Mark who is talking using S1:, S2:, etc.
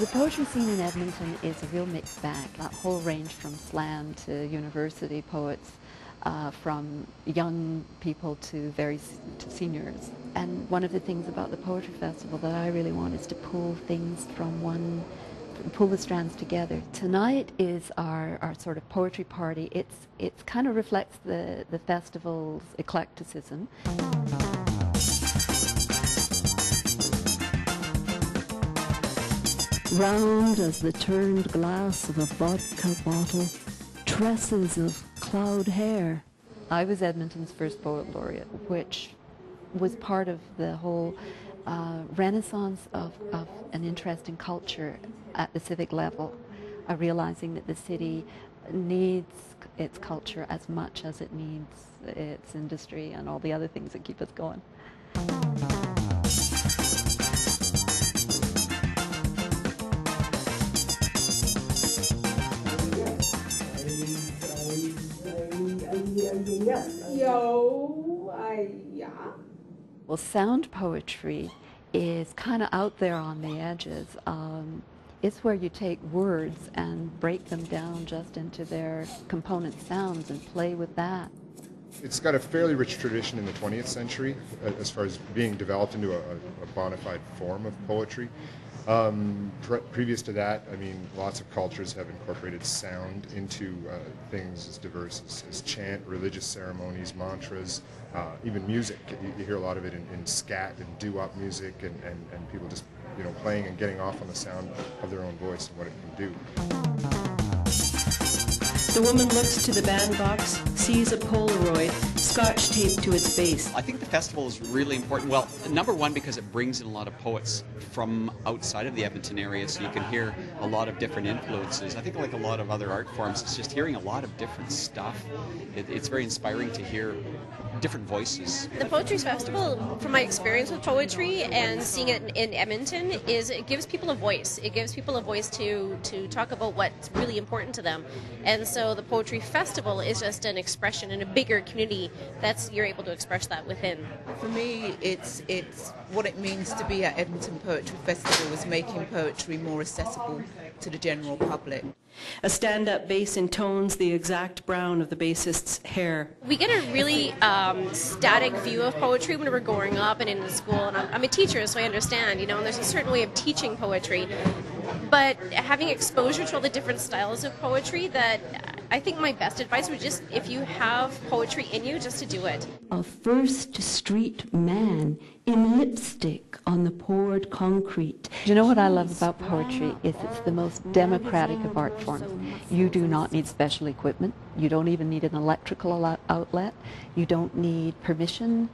S1: The poetry scene in Edmonton is a real mixed bag, a whole range from slam to university poets, from young people to to seniors. And one of the things about the Poetry Festival that I really want is to pull things from pull the strands together. Tonight is our sort of poetry party. It kind of reflects the festival's eclecticism. Round as the turned glass of a vodka bottle, tresses of cloud hair. I was Edmonton's first poet laureate, which was part of the whole renaissance of an interest in culture at the civic level, realizing that the city needs its culture as much as it needs its industry and all the other things that keep us going. Well, sound poetry is kind of out there on the edges. It's where you take words and break them down just into their component sounds and play with that.
S2: It's got a fairly rich tradition in the 20th century as far as being developed into a bona fide form of poetry. Previous to that, I mean, lots of cultures have incorporated sound into things as diverse as chant, religious ceremonies, mantras, even music. You hear a lot of it in scat and doo-wop music, and people just, you know, playing and getting off on the sound of their own voice and what it can do.
S3: The woman looks to the bandbox, sees a Polaroid, scotch taped to its base.
S4: I think the festival is really important. Well, number one, because it brings in a lot of poets from outside of the Edmonton area, so you can hear a lot of different influences. I think like a lot of other art forms, it's just hearing a lot of different stuff. It's very inspiring to hear different voices.
S5: The Poetry Festival, from my experience with poetry and seeing it in Edmonton, is it gives people a voice. It gives people a voice to talk about what's really important to them. And so the Poetry Festival is just an expression in a bigger community you're able to express that within.
S6: For me, it's what it means to be at Edmonton Poetry Festival is making poetry more accessible to the general public.
S3: A stand-up bass intones the exact brown of the bassist's hair.
S5: We get a really static view of poetry when we're growing up and in school, and I'm a teacher, so I understand, you know, and there's a certain way of teaching poetry. But having exposure to all the different styles of poetry, that I think my best advice would just, if you have poetry in you, just to do it.
S1: A first street man in lipstick on the poured concrete. You know what I love about poetry is it's the most democratic of art forms. You do not need special equipment. You don't even need an electrical outlet. You don't need permission.